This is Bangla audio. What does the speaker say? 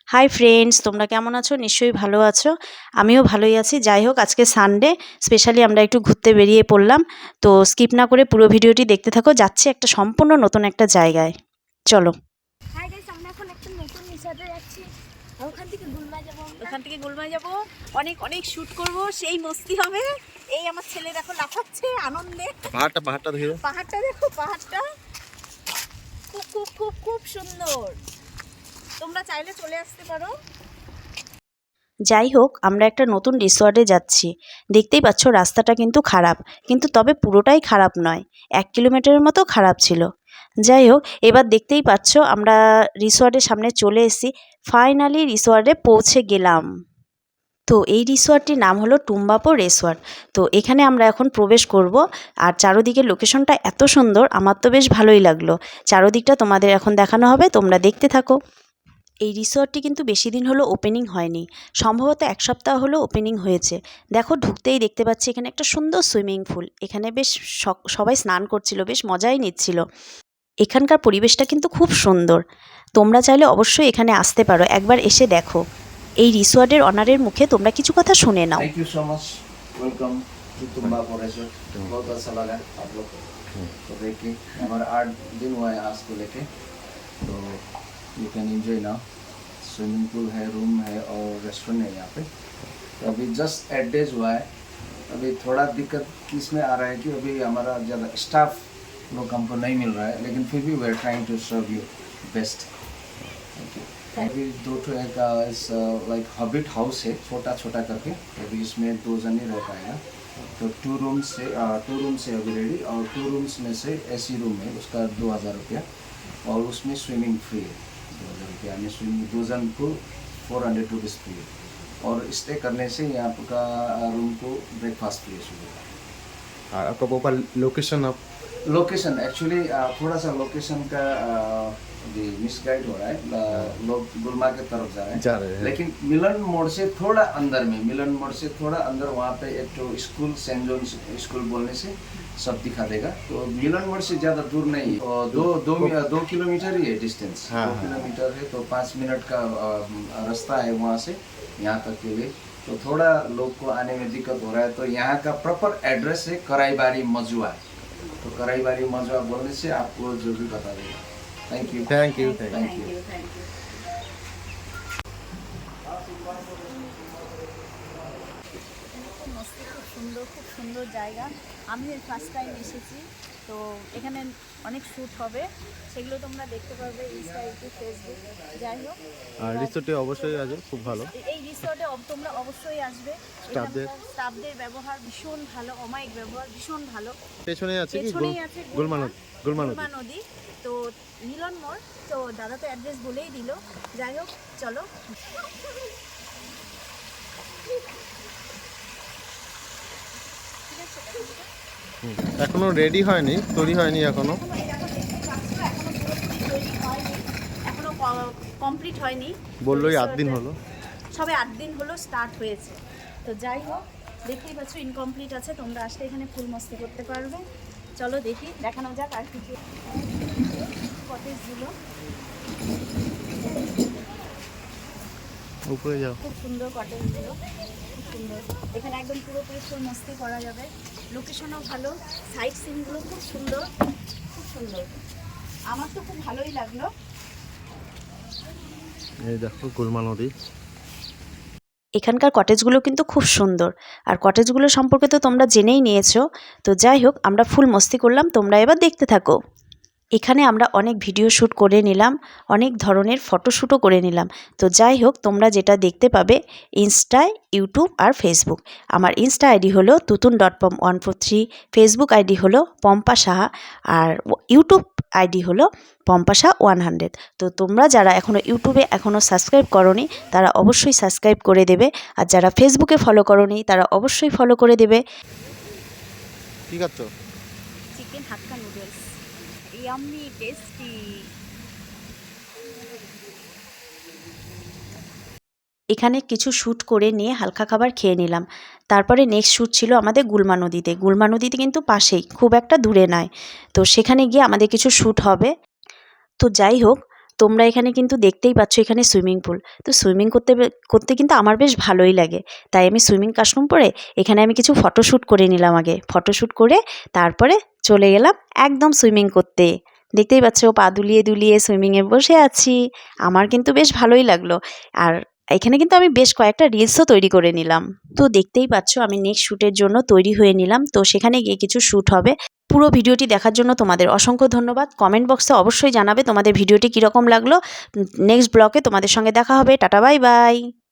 হাই ফ্রেন্ডস, তোমরা কেমন আছো? নিশ্চয়ই ভালো আছো। আমিও ভালোই আছি। যাই হোক, আজকে সানডে, স্পেশালি আমরা একটু ঘুরতে বেরিয়ে পড়লাম। তো স্কিপ না করে পুরো ভিডিওটি দেখতে থাকো। যাচ্ছি একটা সম্পূর্ণ নতুন একটা জায়গায়। চলো। হাই গাইস, আমরা এখন একটা নতুন রিসর্টে যাচ্ছি। ওখান থেকে গুলমায় যাব। অনেক অনেক শ্যুট করব, সেই মস্তি হবে। এই আমার ছেলে দেখো লাফাচ্ছে আনন্দে। পাহাড়টা দেখো। পাহাড়টা দেখো, পাহাড়টা খুব খুব খুব খুব সুন্দর। তোমরা চাইলে চলে আসতে পারো। যাই হোক, আমরা একটা নতুন রিসর্টে যাচ্ছি। দেখতেই পাচ্ছ রাস্তাটা কিন্তু খারাপ, কিন্তু তবে পুরোটাই খারাপ নয়। 1 কিলোমিটারের মতো খারাপ ছিল। যাই হোক, এবার দেখতেই পাচ্ছ আমরা রিসর্টের সামনে চলে এসেছি। ফাইনালি রিসর্টে পৌঁছে গেলাম। তো এই রিসর্টটির নাম হলো টুম্বাপো রিসর্ট। তো এখানে আমরা এখন প্রবেশ করব। আর চারোদিকের লোকেশনটা এত সুন্দর, আমার তো বেশ ভালোই লাগলো। চারোদিকটা তোমাদের এখন দেখানো হবে, তোমরা দেখতে থাকো। এই রিসর্টটি কিন্তু বেশি দিন হলো ওপেনিং হয়নি, সম্ভবত 1 সপ্তাহ হলো ওপেনিং হয়েছে। দেখো, ঢুকতেই দেখতে পাচ্ছি এখানে একটা সুন্দর সুইমিং পুল। এখানে বেশ সবাই স্নান করছিল, বেশ মজাই নিচ্ছিল। এখানকার পরিবেশটা কিন্তু খুব সুন্দর। তোমরা চাইলে অবশ্যই এখানে আসতে পারো, একবার এসে দেখো। এই রিসর্টের অনারের মুখে তোমরা কিছু কথা শুনে নাও। Thank you so much. Welcome to Tumbapo resort. बहुत अच्छा लगा आप लोग को तो देख के। हमारा 8 दिन हुआ है आज को लेके, तो you can enjoy now. Swimming pool है, रूम है और रेस्टोरेंट है यहाँ पे। तो अभी जस्ट 8 डेज हुआ है। अभी थोड़ा दिक्कत किस में आ रहा है कि अभी हमारा ज़्यादा स्टाफ लोग हमको नहीं मिल रहा है, लेकिन फिर भी we are trying to serve you best. Thank you. अभी दो ठो एक इस लाइक हॉबिट हाउस है, छोटा छोटा करके। अभी इसमें 2 जन ही रह पाएगा। तो 2 रूम से अभी रेडी, और 2 रूम्स में से एसी रूम है, उसका 2000 रुपया, और उसमें स्विमिंग फ्री है। 2000 रुपया में स्विमिंग, 2 जन को 400 रुपीज़ फ्री है। और स्टे करने से यहाँ का रूम को ब्रेकफास्ट फ्री है सुबह। और आपका भोपाल लोकेशन आप लोकेशन एक्चुअली थोड़ा सा लोकेशन का मिसगाइड हो रहा है। लोग गुलमा के तरफ जा रहे हैं, लेकिन मिलन मोड़ से थोड़ा अंदर में, वहाँ पे एक तो स्कूल, सेंट जॉन्स स्कूल बोलने से सब दिखा देगा। तो मिलन मोड़ से ज़्यादा दूर नहीं है, और 2 किलोमीटर ही है डिस्टेंस। 2 किलोमीटर है, तो 5 मिनट का रास्ता है वहाँ से यहाँ तक के लिए। तो थोड़ा लोग को आने में दिक्कत हो रहा है। तो यहाँ का प्रॉपर एड्रेस है कराईबारी मजुआ। तो कराईबारी मजुआ बोलने से आपको जो भी बता देगा। Thank you. Thank you. Thank you. মস্তি, খুব সুন্দর জায়গা। আমি ফার্স্ট টাইম এসেছি, তো এখানে অনেক শ্যুট হবে, সেগুলো তোমরা দেখতে পারবে ইনস্টা, ইউটিউব, ফেসবুক। যাই হোক, আর রিসোর্টে অবশ্যই আছে, খুব ভালো। এই রিসর্টে তোমরা অবশ্যই আসবে। স্টাফদের ব্যবহার ভীষণ ভালো, অমায়িক ব্যবহার, ভীষণ ভালো। পেছনেই আছে কি পেছনেই আছে গুলমা নদী। তো মিলন মোড়। তো দাদা তো অ্যাড্রেস বলেই দিল। যাই হোক, চলো। এখনো রেডি হয়নি, তৈরি হয়নি এখনো। এখনো কমপ্লিট হয়নি, বললোই 8 দিন হলো, সবে 8 দিন হলো স্টার্ট হয়েছে। তো যাই হোক, দেখতেই পাচ্ছ ইনকমপ্লিট আছে। তোমরা আসলে এখানে ফুল মস্তি করতে পারবে। চলো দেখি, দেখানো যাক আর কিছু কটেজগুলো। উপরে যাও। খুব সুন্দর কটেজগুলো, খুব সুন্দর। এখানে একদম পুরোপুরি ফুল মস্তি করা যাবে। লোকেশনও ভালো, সাইট সিনগুলো খুব সুন্দর, খুব সুন্দর। আমার তো খুব ভালোই লাগলো। এই দেখো গুলমা নদী। এখানকার কটেজগুলো কিন্তু খুব সুন্দর। আর কটেজগুলো সম্পর্কে তো তোমরা জেনেই নিয়েছো। তো যাই হোক, আমরা ফুল মস্তি করলাম, তোমরা এবার দেখতে থাকো। এখানে আমরা অনেক ভিডিও শ্যুট করে নিলাম, অনেক ধরনের ফটোশ্যুটও করে নিলাম। তো যাই হোক, তোমরা যেটা দেখতে পাবে ইনস্টায়, ইউটিউব আর ফেসবুক। আমার ইনস্টা আইডি হলো tutun.pom143, ফেসবুক আইডি হলো পম্পা সাহা, আর ইউটিউব আইডি হলো পম্পা সাহা 100। তো তোমরা যারা ইউটিউবে এখনও সাবস্ক্রাইব করোনি, তারা অবশ্যই সাবস্ক্রাইব করে দেবে। আর যারা ফেসবুকে ফলো করোনি, তারা অবশ্যই ফলো করে দেবে। কি খাচ্ছো? চিকেন হাক্কা নুডলস, ইয়াম্মি টেস্টি। এখানে কিছু শ্যুট করে নিয়ে হালকা খাবার খেয়ে নিলাম। তারপরে নেক্সট শ্যুট ছিল আমাদের গুলমা নদীতে। গুলমা নদীতে কিন্তু পাশেই, খুব একটা দূরে নয়। তো সেখানে গিয়ে আমাদের কিছু শ্যুট হবে। তো যাই হোক, তোমরা এখানে কিন্তু দেখতেই পাচ্ছ এখানে সুইমিং পুল। তো সুইমিং করতে কিন্তু আমার বেশ ভালোই লাগে। তাই আমি সুইমিং কস্টিউম পরে এখানে আমি কিছু ফটোশ্যুট করে নিলাম আগে। ফটোশ্যুট করে তারপরে চলে গেলাম একদম সুইমিং করতে। দেখতেই পাচ্ছ পা দুলিয়ে দুলিয়ে সুইমিংয়ে বসে আছি। আমার কিন্তু বেশ ভালোই লাগলো। আর এখানে কিন্তু আমি বেশ কয়েকটা রিলসও তৈরি করে নিলাম। তো দেখতেই পাচ্ছ আমি নেক্সট শ্যুটের জন্য তৈরি হয়ে নিলাম। তো সেখানে গিয়ে কিছু শ্যুট হবে। পুরো ভিডিওটি দেখার জন্য তোমাদের অসংখ্য ধন্যবাদ। কমেন্ট বক্সে অবশ্যই জানাবে তোমাদের ভিডিওটি কীরকম লাগলো। নেক্সট ব্লগে তোমাদের সঙ্গে দেখা হবে। Tata bye bye.